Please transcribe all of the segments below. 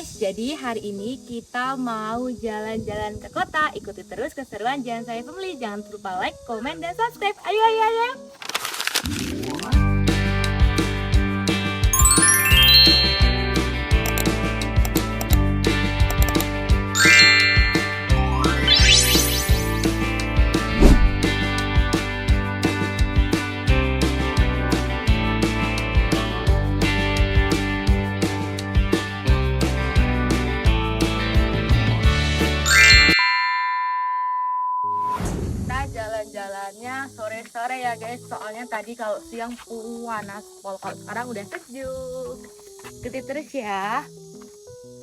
guys, jadi hari ini kita mau jalan-jalan ke kota. Ikuti terus keseruan Jangan Saya Family. Jangan lupa like, komen, dan subscribe. Ayo, ayo, ayo. Kita jalan-jalannya sore-sore ya guys, soalnya tadi kalau siang panas pol, kalau sekarang udah sejuk. Ikuti terus ya.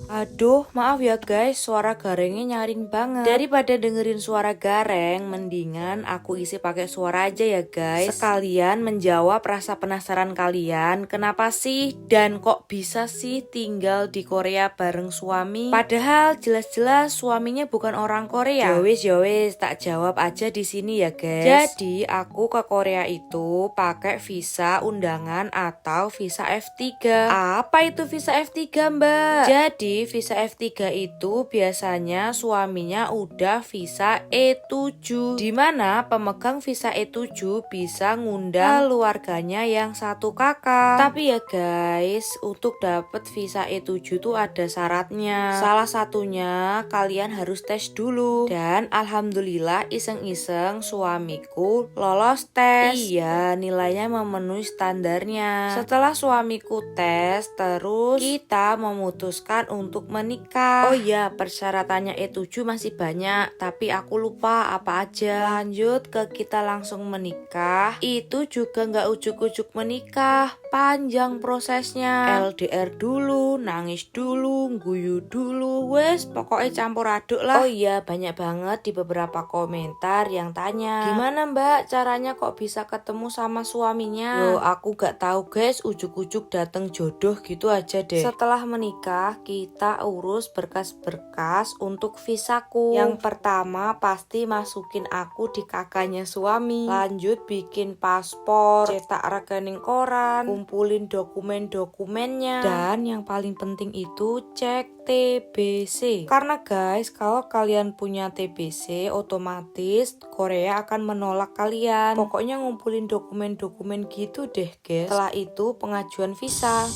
Aduh, maaf ya guys, suara garengnya nyaring banget. Daripada dengerin suara gareng, mendingan aku isi pakai suara aja ya guys. Sekalian menjawab rasa penasaran kalian, kenapa sih dan kok bisa sih tinggal di Korea bareng suami? Padahal jelas-jelas suaminya bukan orang Korea. Yowes, tak jawab aja di sini ya guys. Jadi aku ke Korea itu pakai visa undangan atau visa F3. Apa itu visa F3, Mbak? Jadi visa F3 itu biasanya suaminya udah visa E7, dimana pemegang visa E7 bisa ngundang keluarganya yang satu kakak. Tapi ya guys, untuk dapet visa E7 tuh ada syaratnya. Salah satunya kalian harus tes dulu. Dan alhamdulillah iseng-iseng suamiku lolos tes. Iya, nilainya memenuhi standarnya. Setelah suamiku tes, terus kita memutuskan untuk menikah. Oh iya, persyaratannya E7 masih banyak, tapi aku lupa apa aja. Lanjut ke kita langsung menikah. Itu juga nggak ujuk-ujuk menikah, panjang prosesnya. LDR dulu, nangis dulu, guyu dulu, wes pokoknya campur aduk lah. Oh iya, banyak banget di beberapa komentar yang tanya, gimana mbak caranya kok bisa ketemu sama suaminya? Loh, aku gak tahu guys, ujuk-ujuk dateng jodoh gitu aja deh. Setelah menikah, kita urus berkas-berkas untuk visaku. Yang pertama pasti masukin aku di kakaknya suami. Lanjut bikin paspor, cetak rekening koran, kumpulin dokumen-dokumennya. Dan yang paling penting itu cek TBC. Karena guys, kalau kalian punya TBC, otomatis Korea akan menolak kalian. Pokoknya ngumpulin dokumen-dokumen gitu deh guys. Setelah itu pengajuan visa.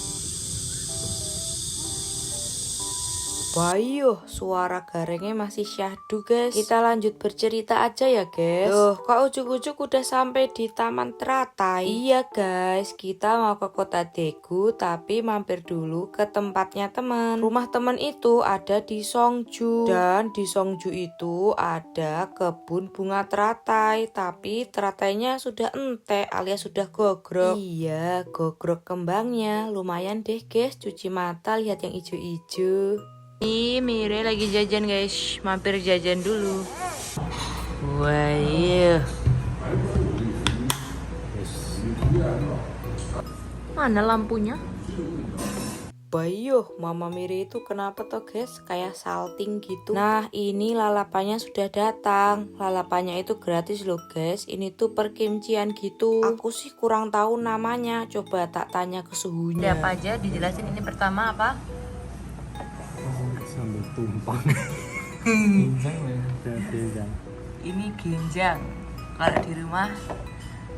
Bayuh, suara garengnya masih syahdu guys. Kita lanjut bercerita aja ya guys. Loh, kok ujuk-ujuk udah sampai di Taman Teratai? Iya guys, kita mau ke kota Daegu, tapi mampir dulu ke tempatnya teman. Rumah teman itu ada di Songju. Dan di Songju itu ada kebun bunga teratai, tapi teratainya sudah entek alias sudah gogrok. Iya, gogrok kembangnya. Lumayan deh guys, cuci mata lihat yang ijo-ijo. Ini Mire lagi jajan guys, mampir jajan dulu. Wah iya. Mana lampunya? Bayuh, Mama Mire itu kenapa toh guys, kayak salting gitu. Nah ini lalapannya sudah datang. Lalapannya itu gratis loh guys. Ini tuh perkimcian gitu. Aku sih kurang tahu namanya. Coba tak tanya ke suhunya. Ada apa aja dijelasin. Ini pertama apa? Sambal tumpang. Ginjang ya, ginjang. Ini ginjang. Kalau di rumah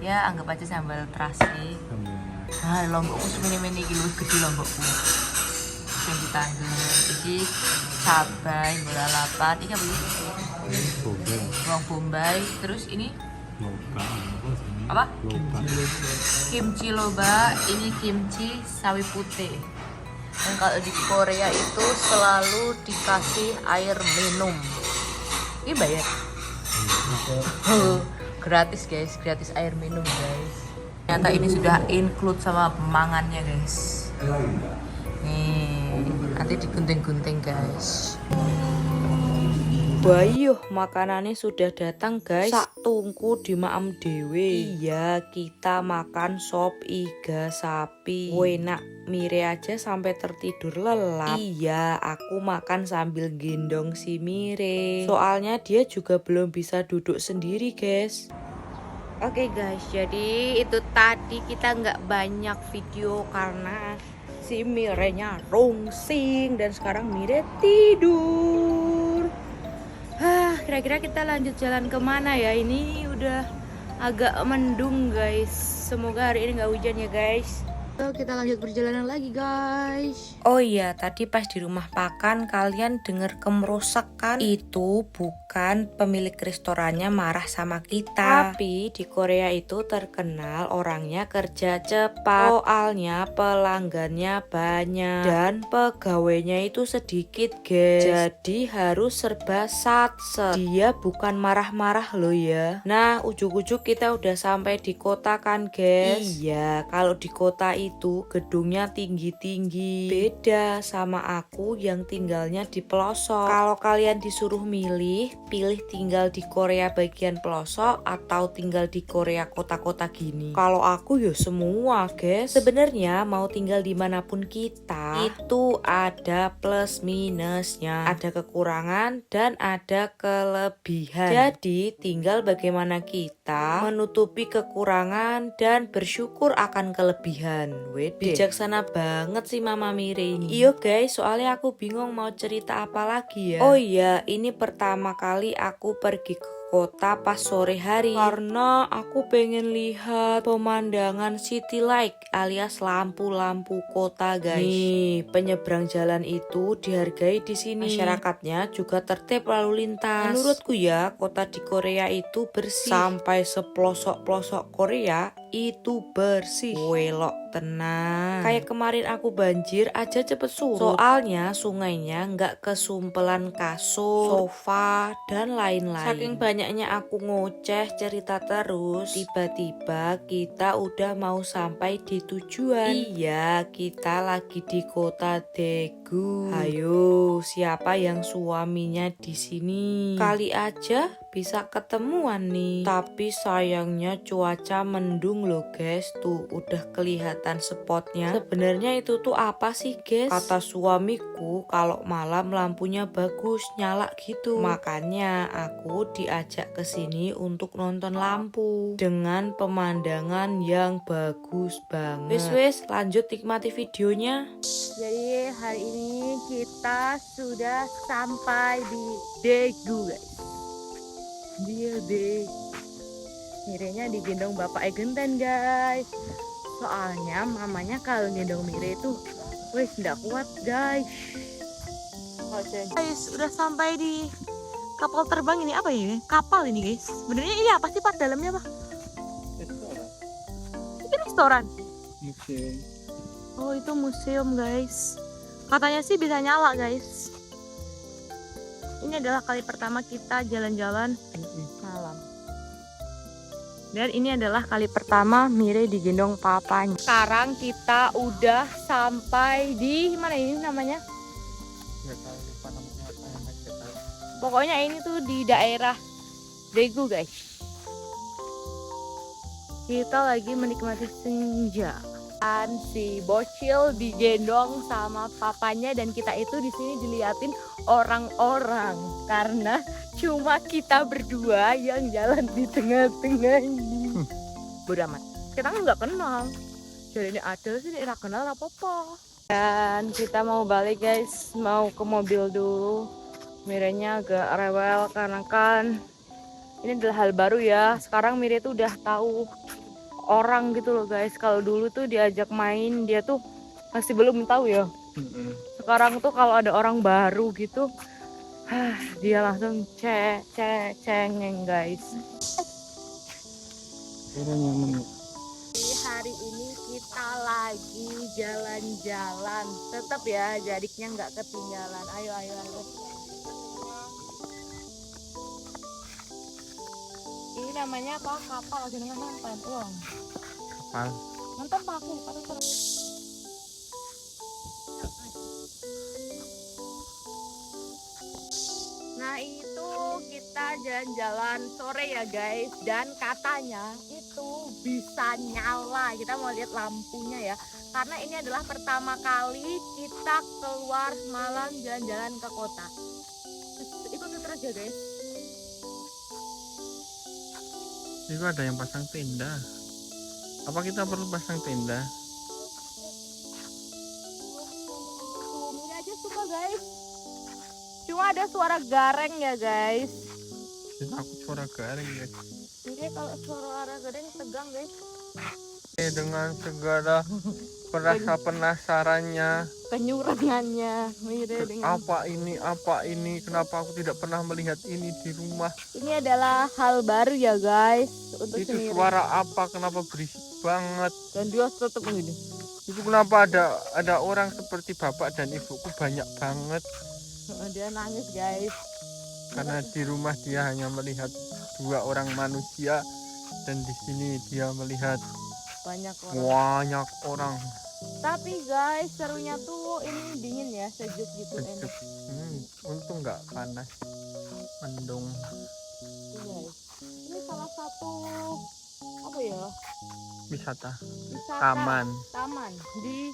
ya anggap aja sambal terasi. Nah, lombokku semini-mini iki luwih gede lombokku. Sing ditanggung iki cabai, gula lalapan, iki apa iki? Bawang bombay, terus ini Loba. apa? Loba. Kimchi loba, ini kimchi sawi putih. Dan kalau di Korea itu selalu dikasih air minum. Ini bayar. Gratis guys, gratis air minum guys. Ternyata ini sudah include sama mangannya guys. Nih, nanti digunting-gunting guys. Bayuh, makanannya sudah datang guys. Sak tungku di maem dewe. Iya, kita makan sop iga sapi. Enak, Mire aja sampai tertidur lelap. Iya, aku makan sambil gendong si Mire. Soalnya dia juga belum bisa duduk sendiri guys. Oke guys, jadi itu tadi kita nggak banyak video karena si Mirenya rungsing dan sekarang Mire tidur. Kira-kira kita lanjut jalan kemana ya? Ini udah agak mendung guys. Semoga hari ini nggak hujan ya guys. So, kita lanjut perjalanan lagi guys. Oh iya, tadi pas di rumah makan kalian dengar kemerosakan? Itu bukan pemilik restorannya marah sama kita, tapi di Korea itu terkenal orangnya kerja cepat. Soalnya pelanggannya banyak dan pegawainya itu sedikit guys. Jadi harus serba satset. Dia bukan marah-marah loh ya. Nah, ujuk-ujuk kita udah sampai di kota kan guys. Iya, kalau di kota itu gedungnya tinggi-tinggi. Beda sama aku yang tinggalnya di pelosok. Kalau kalian disuruh milih, pilih tinggal di Korea bagian pelosok atau tinggal di Korea kota-kota gini. Kalau aku ya semua guys. Sebenarnya mau tinggal dimanapun kita itu ada plus minusnya, ada kekurangan dan ada kelebihan. Jadi tinggal bagaimana kita menutupi kekurangan dan bersyukur akan kelebihan. Bijaksana banget sih Mama Mire ini. Iya guys, soalnya aku bingung mau cerita apa lagi ya. Oh iya, ini pertama kali aku pergi ke kota pas sore hari karena aku pengen lihat pemandangan city light alias lampu-lampu kota guys. Nih, penyeberang jalan itu dihargai di sini. Masyarakatnya juga tertib lalu lintas. Menurutku ya, kota di Korea itu bersih. Sampai sepelosok-pelosok Korea itu bersih. Welok tenang. Kayak kemarin aku banjir aja cepet surut. Soalnya sungainya nggak kesumpelan kasur, sofa, dan lain-lain. Saking banyaknya aku ngoceh cerita terus, tiba-tiba kita udah mau sampai di tujuan. Iya, kita lagi di kota Daegu. Ayo, siapa yang suaminya di sini? Kali aja bisa ketemuan nih. Tapi sayangnya cuaca mendung loh guys. Tuh udah kelihatan spotnya. Sebenarnya itu tuh apa sih guys? Kata suamiku kalau malam lampunya bagus nyala gitu. Makanya aku diajak ke sini untuk nonton lampu dengan pemandangan yang bagus banget. Wes lanjut nikmati videonya. Jadi hari ini kita sudah sampai di Daegu guys. Dia deh Mirenya digendong bapak Egenten guys. Soalnya mamanya kalau gendong Mire itu wes nggak kuat guys. Guys udah sampai di kapal terbang ini. Apa ya kapal ini guys? Sebenarnya ini apa sih Pak dalamnya Pak? Itu restoran. Museum. Oh itu museum guys. Katanya sih bisa nyala guys. Ini adalah kali pertama kita jalan-jalan malam. Dan ini adalah kali pertama Mire digendong papanya. Sekarang kita udah sampai di mana ini namanya? Nggak tahu lupa namanya. Pokoknya ini tuh di daerah Daegu guys. Kita lagi menikmati senja. Dan si bocil digendong sama papanya dan kita itu di sini diliatin orang-orang karena cuma kita berdua yang jalan di tengah-tengah ini. Bodoh amat. Kita kan nggak kenal. Jadi ini ada sih nggak kenal apa-apa. Dan kita mau balik guys, mau ke mobil dulu. Mirenya agak rewel karena kan ini adalah hal baru ya. Sekarang Mire tuh udah tahu orang gitu loh guys. Kalau dulu tuh diajak main dia tuh masih belum tahu ya. Sekarang tuh kalau ada orang baru gitu dia langsung cengeng guys. Hari ini kita lagi jalan-jalan. Tetap ya jadiknya nggak ketinggalan. Ayo. Ini namanya apa? Kapal lagi nonton uang. Kapal. Nonton paku. Nah itu kita jalan-jalan sore ya guys. Dan katanya itu bisa nyala. Kita mau lihat lampunya ya. Karena ini adalah pertama kali kita keluar malam jalan-jalan ke kota. Ikut terus ya guys. Itu ada yang pasang tenda. Apa kita perlu pasang tenda? Cuma ada suara gareng ya guys. Aku suara garing ya. Jadi kalau suara gareng tegang guys. Dengan segala perasa penasarannya, Kenyurangannya Mire dengan apa ini, kenapa aku tidak pernah melihat ini di rumah? ini adalah hal baru ya guys untuk Itu Mire. suara apa? Kenapa berisik banget? Dan dia tetap begini. Itu kenapa ada orang seperti bapak dan ibuku banyak banget? Dia nangis guys. Karena di rumah dia hanya melihat 2 orang manusia, dan di sini dia melihat Banyak orang. banyak orang. Tapi guys serunya tuh ini dingin ya, sejuk gitu enak. Untung nggak panas, mendung. Guys. Ini salah satu apa ya? Wisata Wisata taman. di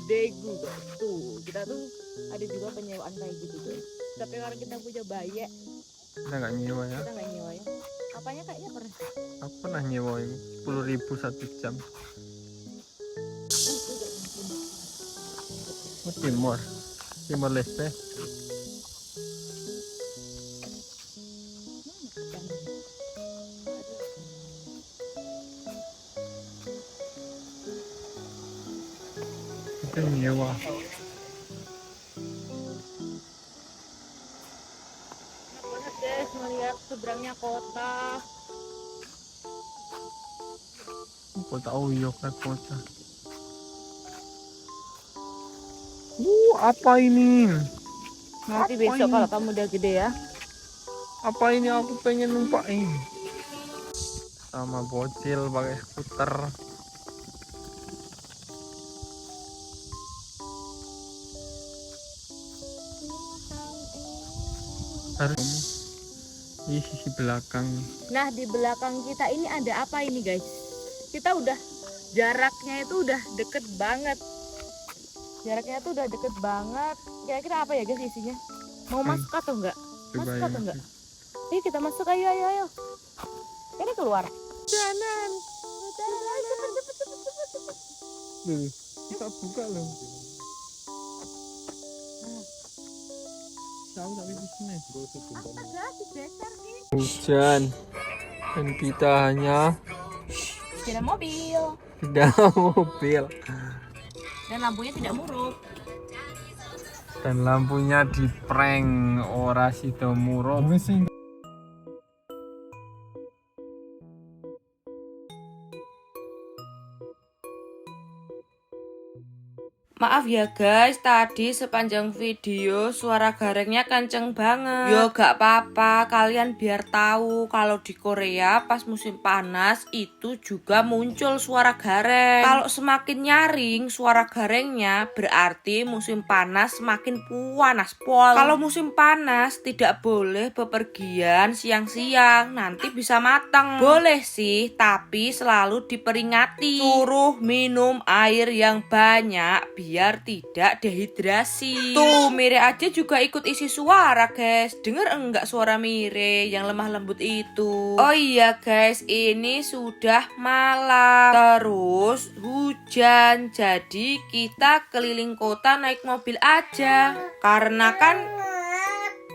Daegu guys. Tuh kita tuh ada juga penyewaan kayak gitu guys. Tapi kalau kita punya bayek Kita nggak nyewa ya. kita nggak nyewa ya. Apanya kayaknya pernah. Aku pernah nyewa 10.000 1 jam. Oh, Timor Leste. Kita nyewa. Banget guys melihat seberangnya kota. Kota Oyo kan kota. Apa ini? Nanti Apa besok ini? kalau kamu udah gede ya. Apa ini? Aku pengen numpak ini. Sama bocil pakai skuter. Harus di sisi belakang. Nah di belakang kita ini ada apa ini guys? Kita udah jaraknya itu udah deket banget. Jaraknya tuh udah deket banget. Kira-kira apa ya guys isinya? Mau masuk atau enggak? Coba Masuk ya. atau enggak? Ayo kita masuk, ayo. Ini keluar. Jalan. Loh, kita buka loh. Tahu tapi di sini. Astaga, digeser nih. Hujan dan kita hanya Tidak mobil. tidak mobil Dan lampunya tidak murup. dan lampunya di prank ora sido murup. Maaf ya guys, tadi sepanjang video suara garengnya kenceng banget. Yo gak apa-apa, kalian biar tahu kalau di Korea pas musim panas itu juga muncul suara gareng. Kalau semakin nyaring suara garengnya berarti musim panas semakin panas pol. Kalau musim panas tidak boleh bepergian siang-siang, nanti bisa matang. Boleh sih, tapi selalu diperingati. Suruh minum air yang banyak biar tidak dehidrasi. Tuh, Mire aja juga ikut isi suara, guys. Dengar enggak suara Mire yang lemah lembut itu? Oh iya, guys, ini sudah malam. Terus hujan. Jadi kita keliling kota naik mobil aja. Karena kan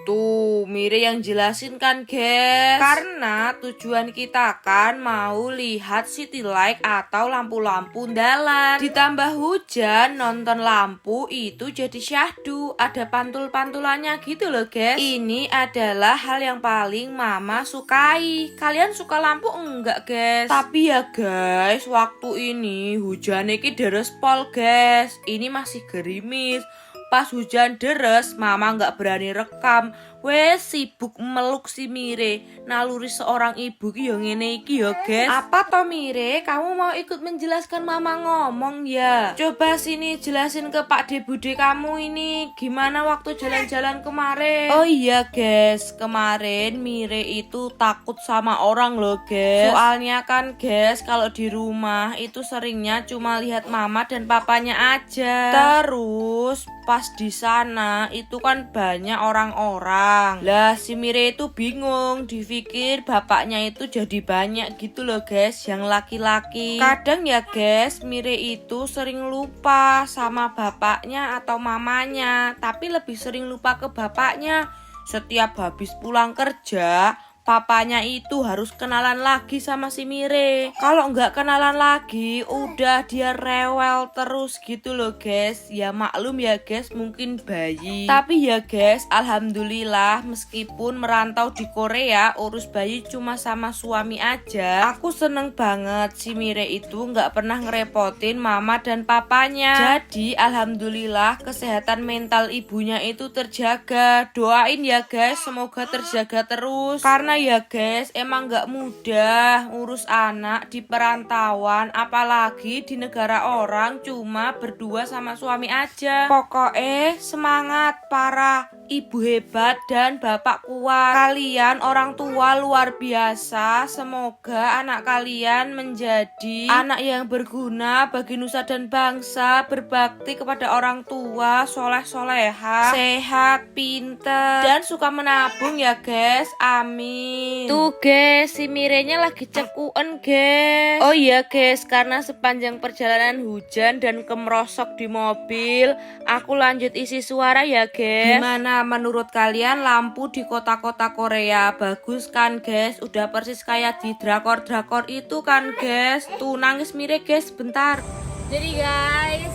tuh, Mire yang jelasin kan, guys. Karena tujuan kita kan mau lihat city light atau lampu-lampu jalan. Ditambah hujan, nonton lampu itu jadi syahdu. Ada pantul-pantulannya gitu loh, guys. Ini adalah hal yang paling mama sukai. Kalian suka lampu enggak, guys? Tapi ya, guys, waktu ini hujan iki deres pol, guys. Ini masih gerimis. Pas hujan deres, mama nggak berani rekam. Wes sibuk meluk si Mire. Naluri seorang ibu ki yo ngene iki yo, guys. Apa toh Mire? Kamu mau ikut menjelaskan mama ngomong ya? Coba sini jelasin ke Pak De Bude kamu ini gimana waktu jalan-jalan kemarin. Oh iya, guys. Kemarin Mire itu takut sama orang loh, guys. Soalnya kan, guys, kalau di rumah itu seringnya cuma lihat mama dan papanya aja. Terus pas di sana itu kan banyak orang-orang. pulang. Lah si Mire itu bingung, dipikir bapaknya itu jadi banyak gitu loh guys, yang laki-laki. Kadang ya guys, Mire itu sering lupa sama bapaknya atau mamanya, tapi lebih sering lupa ke bapaknya. Setiap habis pulang kerja, papanya itu harus kenalan lagi sama si Mire. Kalau nggak kenalan lagi, udah dia rewel terus gitu loh guys. Ya maklum ya guys, mungkin bayi. Tapi ya guys, alhamdulillah meskipun merantau di Korea, urus bayi cuma sama suami aja. Aku seneng banget si Mire itu nggak pernah ngerepotin mama dan papanya. Jadi alhamdulillah kesehatan mental ibunya itu terjaga. Doain ya guys, semoga terjaga terus. Karena ya guys, emang gak mudah ngurus anak di perantauan, apalagi di negara orang cuma berdua sama suami aja. Pokoknya semangat para ibu hebat dan bapak kuat. Kalian orang tua luar biasa. Semoga anak kalian menjadi anak yang berguna bagi nusa dan bangsa, berbakti kepada orang tua, soleh-soleha, sehat, pintar, dan suka menabung ya guys. Amin. Tuh guys, si Mirenya lagi cekuen guys. Oh iya guys, karena sepanjang perjalanan hujan dan kemerosok di mobil, aku lanjut isi suara ya guys. Gimana menurut kalian lampu di kota-kota Korea? Bagus kan guys? Udah persis kayak di drakor-drakor itu kan guys. Tuh nangis Mire guys, bentar. Jadi guys,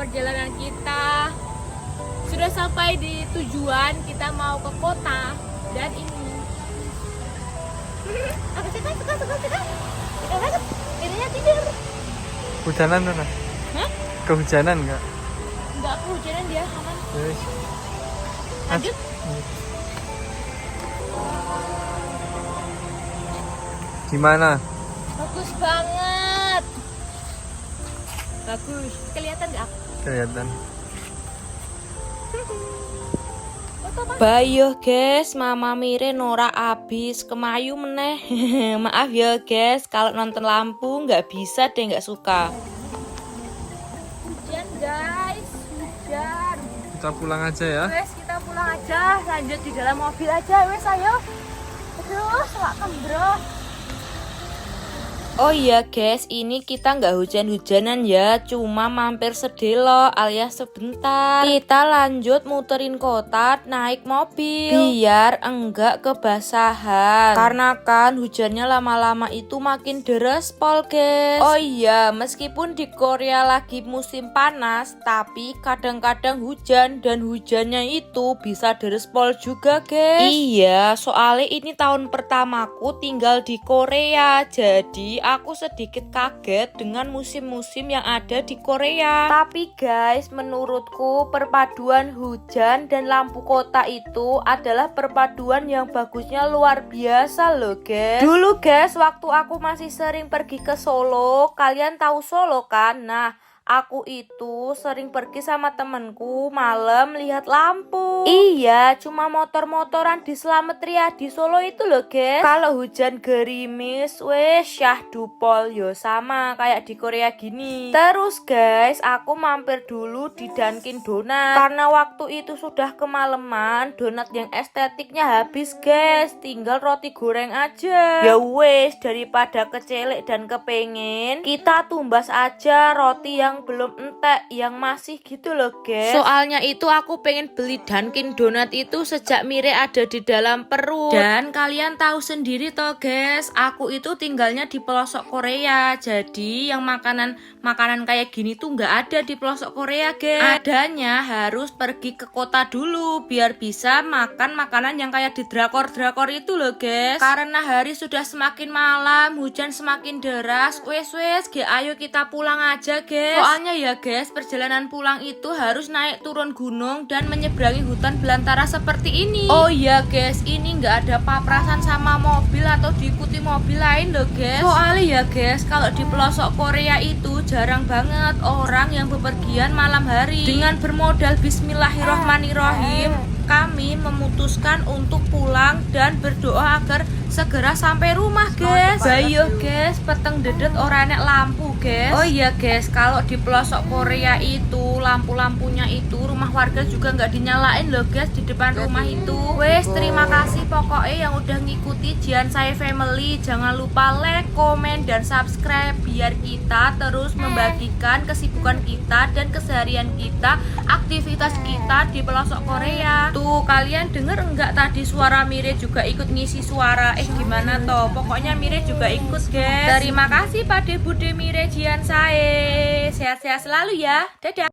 perjalanan kita sudah sampai di tujuan. Kita mau ke kota dan ini aku suka. Kita banget. Mirenya tidur. Hujanan mana? Hah? Kehujanan nggak? Enggak kehujanan, dia aman. Yes. Lanjut. Gimana? Bagus banget. Bagus. Kelihatan nggak? Kelihatan. Bayo guys, Mama Mire norak abis kemayu meneh. Maaf ya guys, kalau nonton lampu nggak bisa deh, nggak suka. Hujan guys, hujan. Kita pulang aja ya. Wes kita pulang aja, lanjut di dalam mobil aja. Wes ayo. Terus selak bro. Oh iya guys, ini kita nggak hujan-hujanan ya, cuma mampir sedelo alias sebentar. Kita lanjut muterin kota naik mobil biar enggak kebasahan. Karena kan hujannya lama-lama itu makin deres pol guys. Oh iya, meskipun di Korea lagi musim panas, tapi kadang-kadang hujan dan hujannya itu bisa deres pol juga guys. Iya, soalnya ini tahun pertamaku tinggal di Korea, jadi aku sedikit kaget dengan musim-musim yang ada di Korea. Tapi guys, menurutku perpaduan hujan dan lampu kota itu adalah perpaduan yang bagusnya luar biasa loh guys. Dulu guys, waktu aku masih sering pergi ke Solo, kalian tahu Solo kan? Nah, aku itu sering pergi sama temenku malam lihat lampu. Iya, cuma motor-motoran di Slamet Riyadi Solo itu loh guys. Kalau hujan gerimis, wes syahdu pol yo sama kayak di Korea gini. Terus guys, aku mampir dulu di Dunkin Donat. Karena waktu itu sudah kemalaman, donat yang estetiknya habis guys. Tinggal roti goreng aja. Ya wes, daripada kecelek dan kepengen, kita tumbas aja roti yang belum entek, yang masih gitu loh guys. Soalnya itu aku pengen beli Dunkin Donat itu sejak Mire ada di dalam perut. Dan kalian tahu sendiri toh guys, aku itu tinggalnya di pelosok Korea. Jadi yang makanan kayak gini tuh nggak ada di pelosok Korea guys. Adanya harus pergi ke kota dulu biar bisa makan makanan yang kayak di drakor-drakor itu loh guys. Karena hari sudah semakin malam, hujan semakin deras. Wes ayo kita pulang aja guys. Soalnya ya guys, perjalanan pulang itu harus naik turun gunung dan menyeberangi hutan belantara seperti ini. Oh iya guys, ini nggak ada paprasan sama mobil atau diikuti mobil lain loh guys. Soalnya ya guys, kalau di pelosok Korea itu jarang banget orang yang bepergian malam hari. Dengan bermodal bismillahirrohmanirrohim, kami memutuskan untuk pulang dan berdoa agar segera sampai rumah guys. Bayo guys, peteng dedet ora nek lampu guys. Oh iya guys, kalau di pelosok Korea itu lampu-lampunya itu rumah warga juga nggak dinyalain loh guys di depan rumah itu. Wes, terima kasih pokoknya yang udah ngikuti Jian Saya Family. Jangan lupa like, komen, dan subscribe biar kita terus membagikan kesibukan kita dan keseharian kita, aktivitas kita di pelosok Korea. Tuh, kalian denger enggak tadi suara Mire juga ikut ngisi suara? Gimana toh? Pokoknya Mire juga ikut guys. Terima kasih Pak Bude Mire Jian Sae. Sehat-sehat selalu ya. Dadah.